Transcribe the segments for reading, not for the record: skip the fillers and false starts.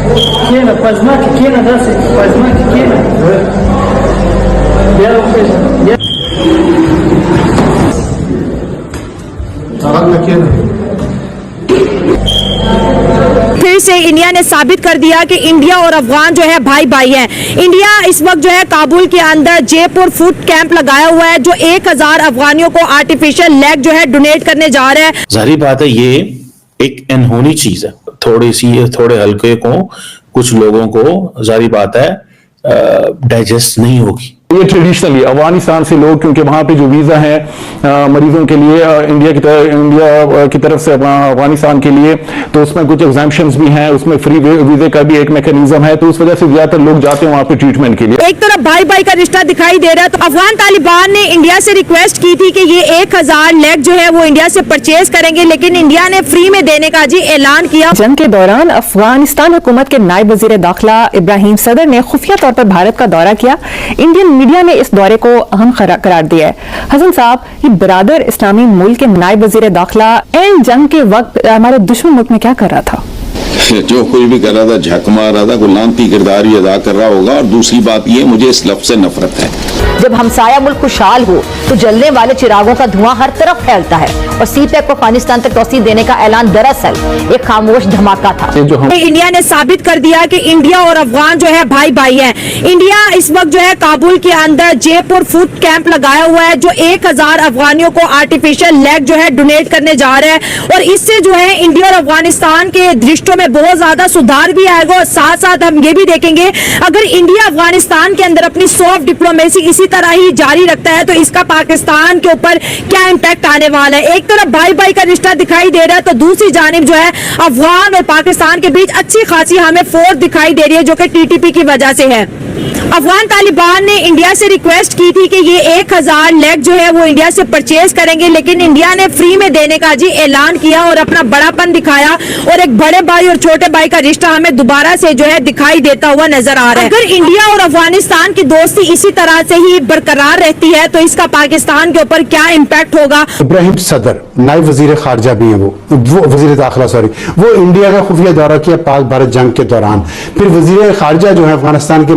Kena, Pazmaki, Kena, that's it. Pazmaki, Kena. Yeah, okay. Yeah. फिर से India ने साबित कर दिया कि इंडिया और अफगान जो है भाई भाई हैं। इंडिया इस वक्त जो है काबुल के अंदर जयपुर फूड कैंप लगाया हुआ है, जो 1000 अफगानियों को आर्टिफिशियल लेग जो है डोनेट करने जा रहा है। जाहिर बात है ये एक अनहोनी चीज है, थोड़े हल्के को कुछ लोगों को जाहिर बात है डाइजेस्ट नहीं होगी। ये ट्रेडिशनली अफगानिस्तान से लोग, क्योंकि वहां पे जो वीजा है मरीजों के लिए इंडिया की तरफ से अफगानिस्तान के लिए, तो उसमें कुछ एग्जाम्पशंस भी हैं, उसमें फ्री वीजे का भी एक मैकेनिज्म है, तो उस वजह से ज्यादातर लोग जाते हैं वहां पे ट्रीटमेंट के लिए। एक तरफ भाई भाई का रिश्ता दिखाई दे रहा है, तो अफगान तालिबान ने इंडिया से रिक्वेस्ट की थी कि ये 1000 लेग जो है वो इंडिया से परचेज करेंगे, लेकिन इंडिया ने फ्री में देने का जी ऐलान किया। जंग के दौरान अफगानिस्तान हुकूमत के नायब वजीर दाखिला इब्राहिम सदर ने खुफिया तौर पर भारत का दौरा किया। इंडियन मीडिया ने इस दौरे को अहम करार दिया है। हसन साहब, ये बरादर इस्लामी मुल्क के नायब वजीर दाखिला एंड जंग के वक्त हमारे दुश्मन मुल्क में क्या कर रहा था? जो कुछ भी कर रहा था, झक मार रहा था, कोई लानती किरदार ही अदा कर रहा होगा। और दूसरी बात ये, मुझे इस लफ्ज से नफरत है। जब हमसाया मुल्क खुशहाल हो तो जलने वाले चिरागों का धुआं हर तरफ फैलता है, और सीपैक को अफगानिस्तान तक तोसी देने का ऐलान दरअसल एक खामोश धमाका था। इंडिया ने साबित कर दिया कि इंडिया और अफगान जो है भाई भाई हैं। इंडिया इस वक्त जो है काबुल के अंदर जयपुर फूड कैंप लगाया हुआ है, जो 1000 अफगानियों को आर्टिफिशियल लेग जो है डोनेट करने जा रहा है, और इससे जो है इंडिया और अफगानिस्तान के रिश्तों में बहुत ज्यादा सुधार भी आएगा। और साथ साथ हम ये भी देखेंगे, अगर इंडिया अफगानिस्तान के अंदर अपनी सॉफ्ट डिप्लोमेसी इसी तरह ही जारी रखता है, तो इसका पाकिस्तान के ऊपर क्या इम्पैक्ट आने वाला है। एक तरफ भाई भाई का रिश्ता दिखाई दे रहा है, तो दूसरी जानिब जो है अफगान और पाकिस्तान के बीच अच्छी खासी हमें फोर्स दिखाई दे रही है, जो कि टीटीपी की वजह से है। अफगान तालिबान ने इंडिया से रिक्वेस्ट की थी कि ये 1000 लेग जो है वो इंडिया से परचेज करेंगे, लेकिन इंडिया ने फ्री में देने का जी ऐलान किया और अपना बड़ापन दिखाया, और एक बड़े भाई और छोटे भाई का रिश्ता हमें दोबारा से जो है दिखाई देता हुआ नजर आ रहा है। अगर इंडिया और अफगानिस्तान की दोस्ती इसी तरह से ही बरकरार रहती है, तो इसका पाकिस्तान के ऊपर क्या इम्पैक्ट होगा। इब्राहिम सदर नायब वजीर खारजा भी है, वो वजीर दाखिला सॉरी, वो इंडिया का खुफिया दौरा किया पाक भारत जंग के दौरान। फिर वजीर खारजा जो है अफगानिस्तान के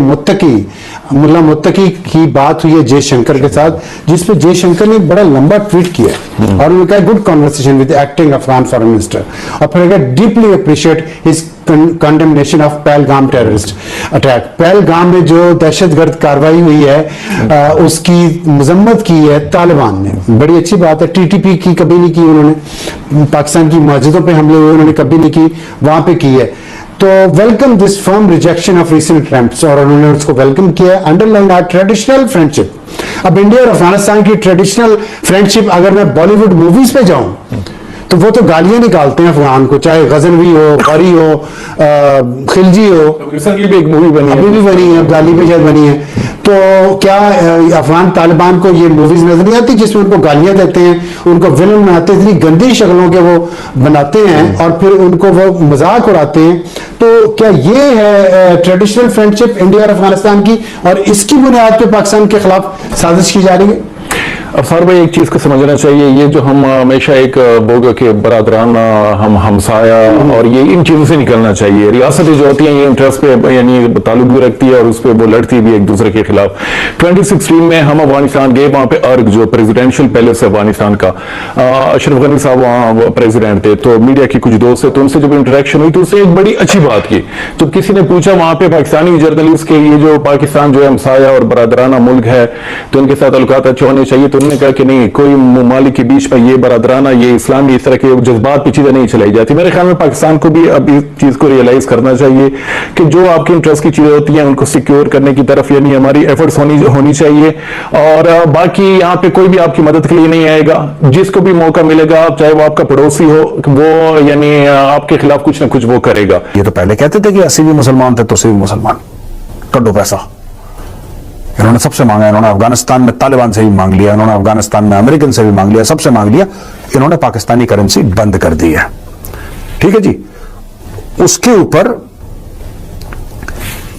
मुल्ला मुत्तकी की बात हुई है जयशंकर के साथ, जिसपे जयशंकर ने बड़ा लंबा ट्वीट किया और उन्होंने कहा good conversation with acting Afghan foreign minister, और फिर कहा deeply appreciate his condemnation of Pahalgam terrorist attack. Pahalgam में जो दहशतगर्द कार्रवाई हुई है उसकी मजम्मत की है तालिबान ने, बड़ी अच्छी बात है। टीटीपी की कभी नहीं की उन्होंने, पाकिस्तान की मस्जिदों पे हमले हुए उन्होंने कभी नहीं की, वहां पे की है। तो welcome this firm rejection of recent attempts, और उन्होंने उसको वेलकम किया। Underline our traditional friendship. अब इंडिया और अफगानिस्तान की ट्रेडिशनल फ्रेंडशिप, अगर मैं बॉलीवुड मूवीज पे जाऊं तो वो तो गालियां निकालते हैं अफगान को, चाहे गजनवी हो, गौरी हो, खिलजी हो, रिसेंटली भी एक मूवी बनी है, अभी भी बनी है, गाली पे शायद बनी है। तो क्या अफगान तालिबान को ये मूवीज नजर नहीं आती जिसमें उनको गालियां देते हैं, उनको विलन बनाते हैं, इतनी गंदी शक्लों के वो बनाते हैं और फिर उनको वो मजाक उड़ाते हैं। तो क्या ये है ट्रेडिशनल फ्रेंडशिप इंडिया और अफगानिस्तान की, और इसकी बुनियाद पे पाकिस्तान के खिलाफ साजिश की जा रही है? अफसार भाई, एक चीज को समझना चाहिए, ये जो हम हमेशा एक बोगा के बरादरान हम हमसाया और ये इन चीजों से निकलना चाहिए। रियासतें जो होती हैं ये इंटरेस्ट पे यानी ताल्लुक भी रखती है और उस पर वो लड़ती भी एक दूसरे के खिलाफ। 2016 में हम अफगानिस्तान गए, वहां पे अर्ग जो प्रेसिडेंशियल पैलेस है अफगानिस्तान का, अशरफ गनी साहब वहाँ प्रेसिडेंट थे, तो मीडिया की कुछ दोस्त है, तो उनसे जब इंटरेक्शन हुई तो उससे एक बड़ी अच्छी बात की। तो किसी ने पूछा वहां पे पाकिस्तानी जर्नलिस्ट के, ये जो पाकिस्तान जो है हमसाया और बरादराना मुल्क है तो उनके साथ ताल्लुकात अच्छे होने चाहिए, तो उन्होंने कहा कि नहीं, कोई ममालिक के बीच में ये बरादराना, ये इस्लामी, इस तरह के जज्बात पे चीजें नहीं चलाई जाती। मेरे ख्याल में पाकिस्तान को भी अब इस चीज को रियलाइज करना चाहिए कि जो आपके इंटरेस्ट की चीजें होती हैं उनको सिक्योर करने की तरफ यानी हमारी एफर्ट्स होनी चाहिए। और बाकी यहाँ पे कोई भी आपकी मदद के लिए नहीं आएगा, जिसको भी मौका मिलेगा, चाहे वो आपका पड़ोसी हो, वो यानी आपके खिलाफ कुछ ना कुछ वो करेगा। ये तो पहले कहते थे कि 80 भी मुसलमान थे तो 80 भी मुसलमान, कड्डो पैसा इन्होंने सबसे मांगा। इन्होंने अफगानिस्तान में तालिबान से भी मांग लिया, इन्होंने अफगानिस्तान में अमेरिकन से भी मांग लिया, सबसे मांग लिया। इन्होंने पाकिस्तानी करेंसी बंद कर दी है, ठीक है जी। उसके ऊपर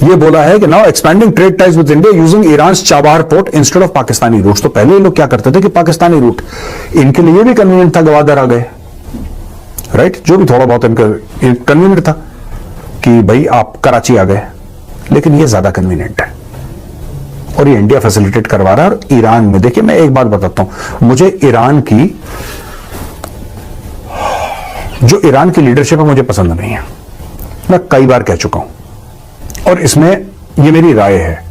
यह बोला है कि now expanding trade ties with India using Iran Chabahar port instead of Pakistani route. तो पहले लोग क्या करते थे कि पाकिस्तानी रूट इनके लिए भी कन्वीनियंट था, गवादर आ गए, राइट, जो भी थोड़ा बहुत इनका कन्वीनियंट था कि भाई आप कराची आ गए, लेकिन ये ज्यादा कन्वीनियंट है और ये इंडिया फैसिलिटेट करवा रहा है। और ईरान में देखिए, मैं एक बात बताता हूं, मुझे ईरान की लीडरशिप है मुझे पसंद नहीं है, मैं कई बार कह चुका हूं और इसमें ये मेरी राय है।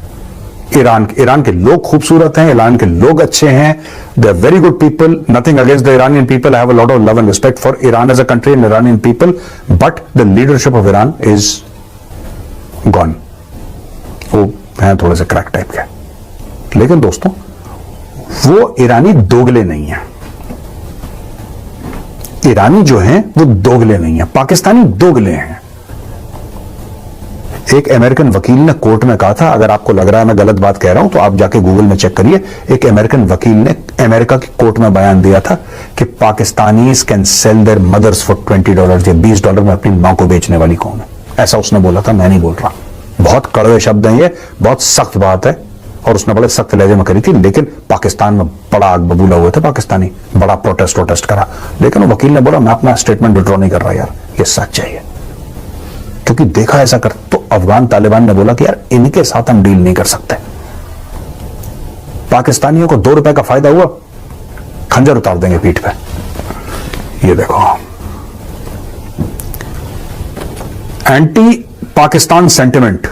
ईरान के लोग खूबसूरत हैं, ईरान के लोग अच्छे हैं, they are very good people, nothing against the Iranian people, I have a lot of love and respect for Iran as a country and Iranian people, but the leadership of Iran is gone. वो हैं थोड़े से crack type के, लेकिन दोस्तों वो ईरानी दोगले नहीं है। ईरानी जो हैं वो दोगले नहीं है, पाकिस्तानी दोगले हैं। एक अमेरिकन वकील ने कोर्ट में कहा था, अगर आपको लग रहा है मैं गलत बात कह रहा हूं तो आप जाके गूगल में चेक करिए, एक अमेरिकन वकील ने अमेरिका की कोर्ट में बयान दिया था कि Pakistanis can sell their mothers for $20 या $20 में अपनी मां को बेचने वाली कौन है, ऐसा उसने बोला था, मैं नहीं बोल रहा। बहुत कड़वे शब्द हैं ये, बहुत सख्त बात है और उसने बड़े सख्त लहजे में करी थी, लेकिन पाकिस्तान में बड़ा आग बबूला हुए थे पाकिस्तानी, बड़ा प्रोटेस्ट करा, लेकिन वो वकील ने बोला मैं अपना स्टेटमेंट विड्रॉ नहीं कर रहा यार, ये सच है, क्योंकि देखा ऐसा कर तो अफगान तालिबान ने बोला कि यार इनके साथ हम डील नहीं कर सकते। पाकिस्तानियों को $2 का फायदा हुआ, खंजर उतार देंगे पीठ पे। ये देखो, एंटी पाकिस्तान सेंटिमेंट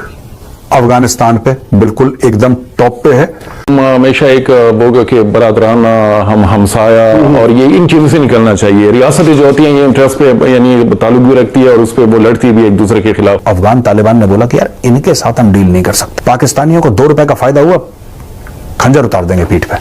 अफगानिस्तान पे बिल्कुल एकदम टॉप पे है। हम हमेशा एक बोगा के बरादरान, हम हमसाया, और ये इन चीजों से निकलना चाहिए। रियासतें जो होती हैं ये इंटरेस्ट पे यानी ताल्लुक भी रखती है और उस पर वो लड़ती भी एक दूसरे के खिलाफ। अफगान तालिबान ने बोला कि यार इनके साथ हम डील नहीं कर सकते। पाकिस्तानियों को $2 का फायदा हुआ, खंजर उतार देंगे पीठ पे।